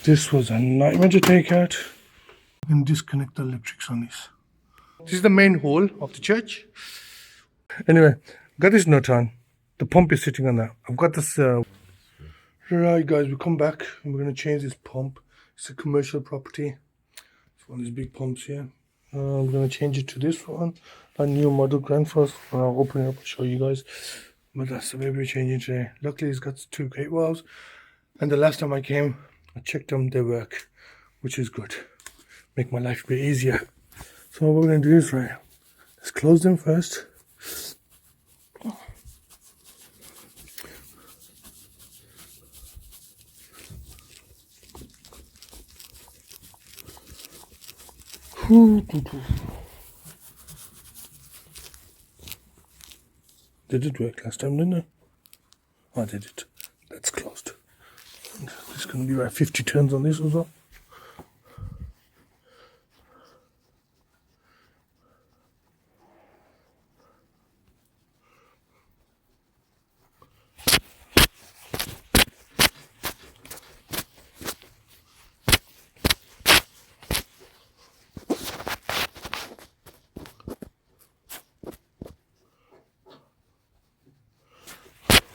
This was a nightmare to take out. You can disconnect the electrics on this. This is the main hall of the church. Anyway, got this nut on. The pump is sitting on that. I've got this. Right, guys, we come back and we're going to change this pump. It's a commercial property. It's one of these big pumps here. I'm going to change it to this one, a new model Grand First. I'll open it up and show you guys. But that's the way we're changing today. Luckily, it's got 2 gate valves. And the last time I came, I checked them, they work, which is good. Make my life a bit easier. So what we're going to do is, right, let's close them first. Did it work last time, didn't it? Oh, I did it. That's closed. And it's going to be about 50 turns on this as well.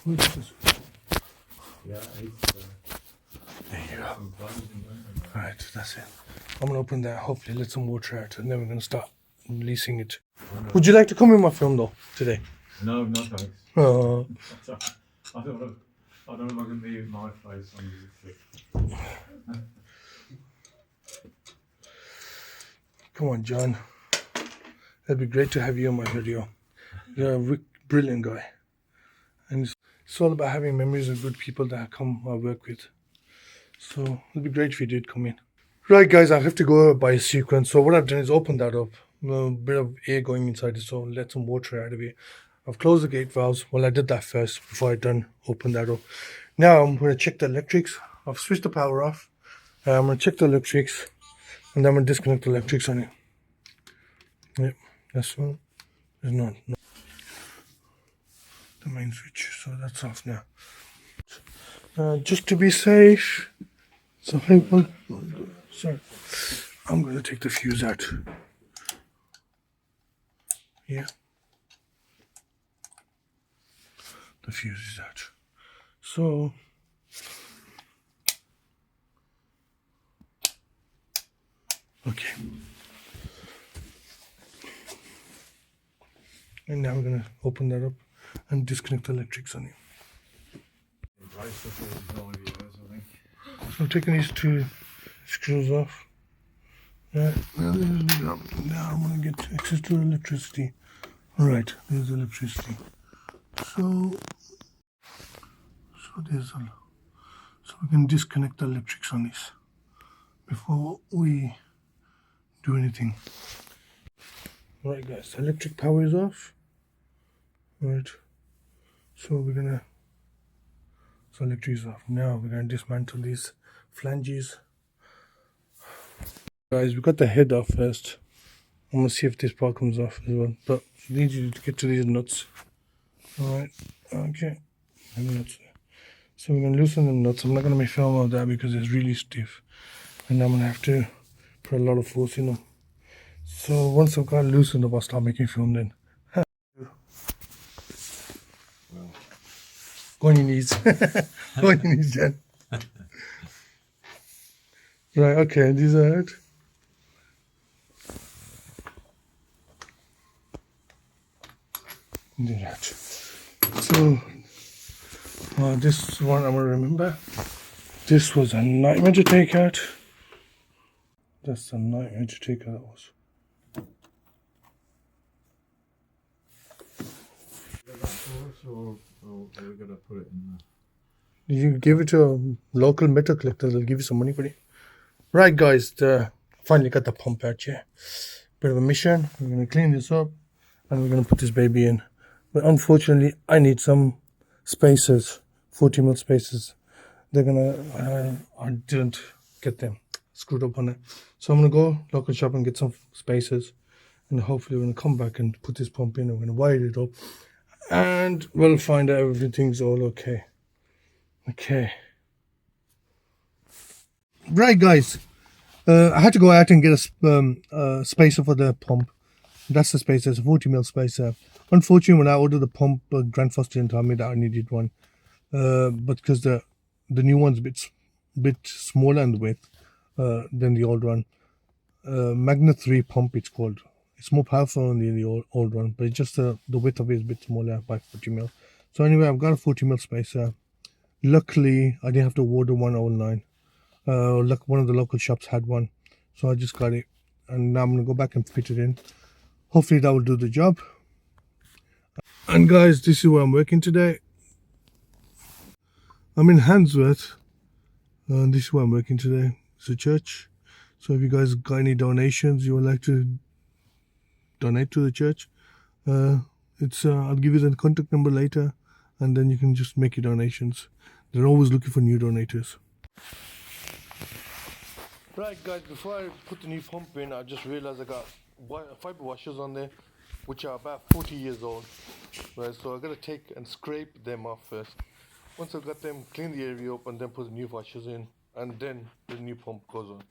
What is this? Yeah, there you go. Alright, that's it. I'm going to open that, hopefully let some water out, and then we're going to start releasing it. Would you like to come in my film though, today? No, no thanks. Oh. I don't know if I can leave my face on the trip. Come on, John. It'd be great to have you on my video. You're a brilliant guy. And it's all about having memories of good people that I come I work with. So it'd be great if you did come in. Right, guys, I have to go by a sequence. So what I've done is open that up. A bit of air going inside it, so let some water out of it. I've closed the gate valves. Well, I did that first before I open that up. Now I'm going to check the electrics. I've switched the power off. I'm going to check the electrics, and then I'm going to disconnect the electrics on it. Yep, that's one. There's not the main switch, so that's off now. Just to be safe, so sorry, I'm going to take the fuse out. Yeah, the fuse is out. So okay, and now we're going to open that up and disconnect the electrics on it. So I'm taking these 2 screws off. Right, now I'm going to get access to electricity. Right, there's electricity. So we can disconnect the electrics on this before we do anything. Right, guys, the electric power is off. Right, so electric is off. Now we're gonna dismantle these flanges. Guys, we got the head off first. I'm gonna see if this part comes off as well. But I need you to get to these nuts. Alright, okay. So we're gonna loosen the nuts. I'm not gonna make film of that because it's really stiff. And I'm gonna have to put a lot of force in them. So once I've got it loosened up, I'll start making film then. Go on your knees. Go on your knees, Jen. Right, okay, these are it. Do that. So, this one I'm going to remember. This was a nightmare to take out. That's a nightmare to take out. Or are we gonna put it in You give it to a local metal collector, they'll give you some money for it. Right, guys, finally got the pump out here. Bit of a mission. We're going to clean this up and we're going to put this baby in. But unfortunately, I need some spacers, 40mm spacers. They're gonna, I didn't get them screwed up on it. So I'm gonna go local shop and get some spacers, and hopefully we're gonna come back and put this pump in. I'm gonna wire it up, and we'll find out everything's all okay. Okay. Right, guys. I had to go out and get a spacer for the pump. That's the spacer. It's a 40mm spacer. Unfortunately, when I ordered the pump, Grand Foster didn't tell me that I needed one. But because the new one's a bit smaller in width than the old one. Magna 3 pump, it's called. It's more powerful than the old one, but it's just the width of it is a bit smaller by 40mm. So anyway, I've got a 40mm spacer. Luckily, I didn't have to order one online. Look, one of the local shops had one, so I just got it, and now I'm gonna go back and fit it in. Hopefully that will do the job. And guys, this is where I'm working today. I'm in Handsworth, and this is where I'm working today. It's a church. So if you guys got any donations you would like to donate to the church, I'll give you the contact number later, and then you can just make your donations. They're always looking for new donators. Right, guys, before I put the new pump in, I just realized I got fiber washers on there, which are about 40 years old. Right, so I gotta take and scrape them off first. Once I've got them, clean the area up, and then put the new washers in, and then the new pump goes on.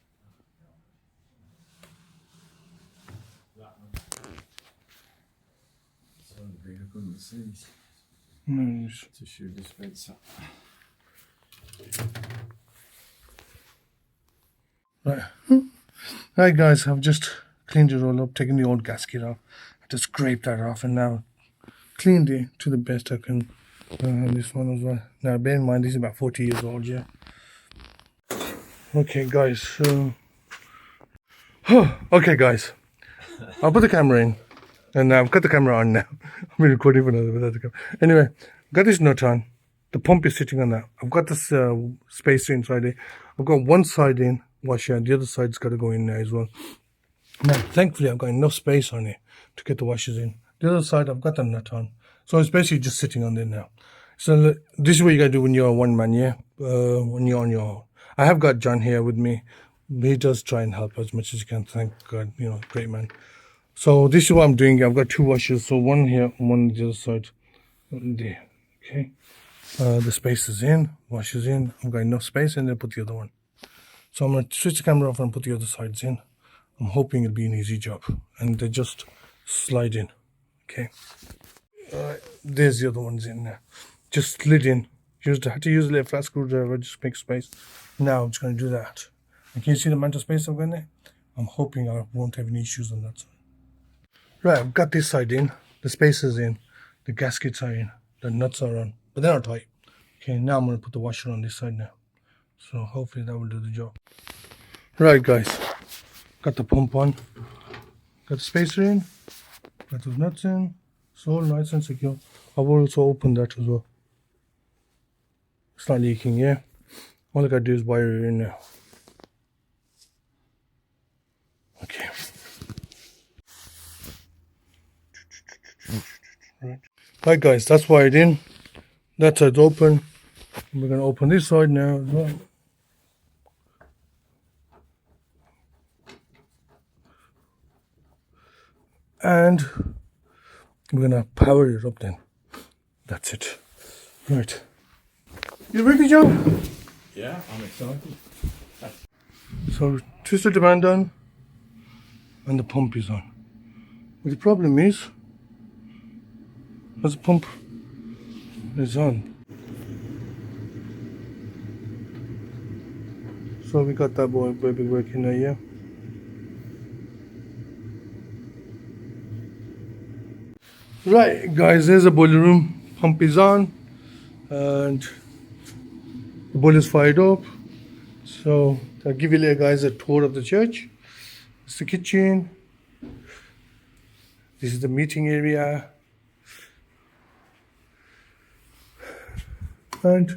I couldn't see. Nice. Tissue dispenser. Right. Right, guys, I've just cleaned it all up, taken the old gasket off. I just scraped that off, and now cleaned it to the best I can. This one as well. Now, bear in mind, this is about 40 years old, yeah. Okay, guys, so... okay, guys. I'll put the camera in. And I've got the camera on now. I've been recording for another without the camera. Anyway, got this nut on. The pump is sitting on that. I've got this spacer inside it. I've got one side in, washer, and the other side's got to go in there as well. Now, thankfully, I've got enough space on it to get the washers in. The other side, I've got the nut on. So it's basically just sitting on there now. So this is what you got to do when you're one man, yeah? When you're on your own. I have got John here with me. He does try and help as much as he can. Thank God, great man. So this is what I'm doing. I've got two washers. So one here, one on the other side. There, okay? The space is in, washers in. I've got enough space, and then put the other one. So I'm going to switch the camera off and put the other sides in. I'm hoping it'll be an easy job. And they just slide in. Okay. There's the other ones in there. Just slid in. Had to use a little flat screwdriver, just make space. Now I'm just going to do that. And can you see the amount of space I've got in there? I'm hoping I won't have any issues on that side. Right, I've got this side in. The spacer's in. The gaskets are in. The nuts are on. But they're not tight. Okay, now I'm going to put the washer on this side now. So hopefully that will do the job. Right, guys. Got the pump on. Got the spacer in. Got those nuts in. It's all nice and secure. I will also open that as well. It's not leaking, yeah? All I got to do is wire it in now. Okay. Right, guys, that's wired in. That side's open. We're going to open this side now as well. And we're going to power it up then. That's it. Right. You ready, Joe? Yeah, I'm excited. So, twisted the band on, and the pump is on. But the problem is, as the pump is on, so we got that baby working now, yeah. Right, guys, there's a boiler room. Pump is on, and the boiler's fired up. So I'll give you guys a tour of the church. It's the kitchen. This is the meeting area. And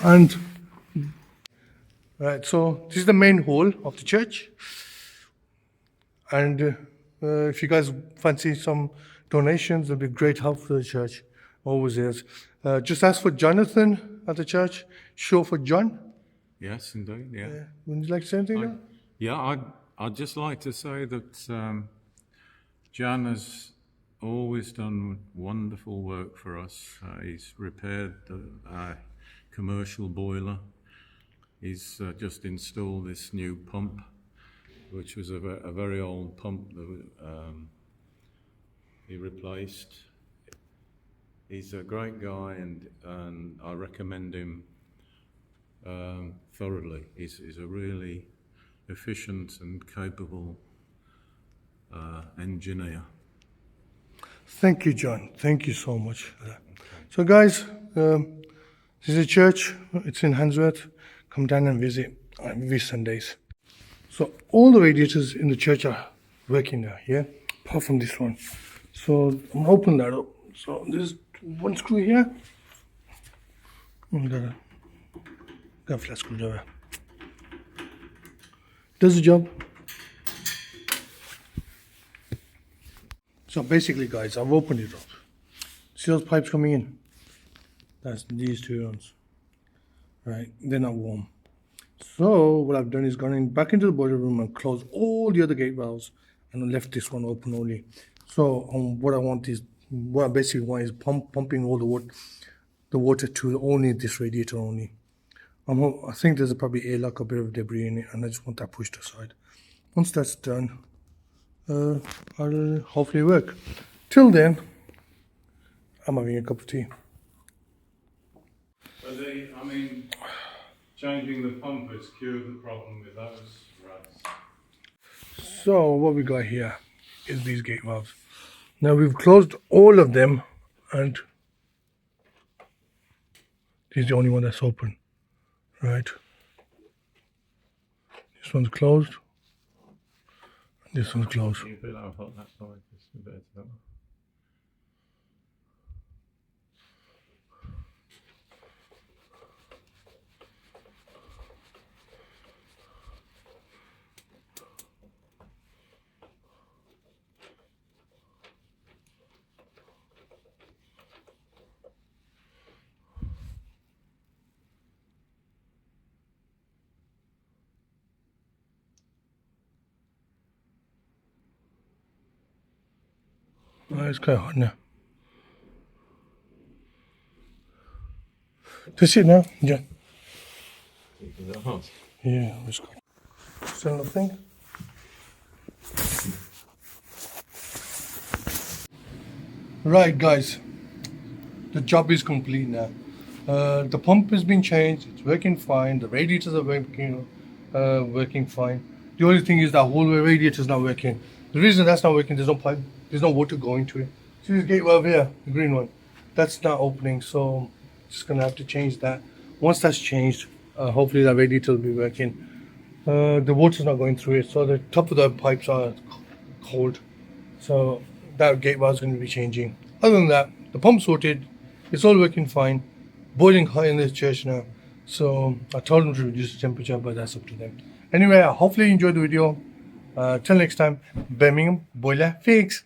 and right, so this is the main hall of the church. And if you guys fancy some donations, it'll be great help for the church. Always is. Just ask for Jonathan at the church. Show for John. Yes, indeed. Yeah. Would you like to say anything now? Yeah, I'd just like to say that Jan has always done wonderful work for us. He's repaired the commercial boiler. He's just installed this new pump, which was a very old pump that he replaced. He's a great guy, and I recommend him thoroughly. He's a really efficient and capable engineer. Thank you, John. Thank you so much for that. So, guys, this is a church. It's in Handsworth. Come down and visit every Sundays. So, all the radiators in the church are working now, yeah? Apart from this one. So, I'm going to open that up. So, there's one screw here. Got a flat screwdriver. Does the job. So basically, guys, I've opened it up. See those pipes coming in? That's these two ones. Right, they're not warm. So what I've done is gone in back into the boiler room and closed all the other gate valves and left this one open only. So what I basically want is pumping all the water to only this radiator only. I think there's probably airlock, a bit of debris in it, and I just want that pushed aside. Once that's done, I'll hopefully work. Till then, I'm having a cup of tea. But changing the pump has cured the problem with those rats. So what we got here is these gate valves. Now we've closed all of them, and this is the only one that's open. Right. This one's closed. This one's closed. You feel I've got that side just a bit better. Oh, it's quite hot now. That's it now, yeah. Is it hot? Yeah, it's good. Still nothing. Right, guys, the job is complete now. The pump has been changed. It's working fine. The radiators are working fine. The only thing is that whole radiator is not working. The reason that's not working, there's no pipe, there's no water going to it. See this gate valve here, the green one, that's not opening. So just gonna have to change that. Once that's changed, hopefully that radiator will be working. The water's not going through it, so the top of the pipes are cold. So that gate valve is going to be changing. Other than that, the pump's sorted. It's all working fine. Boiling hot in this church now. So I told them to reduce the temperature, but that's up to them. Anyway, hopefully you enjoyed the video. Till next time, Birmingham boiler fix.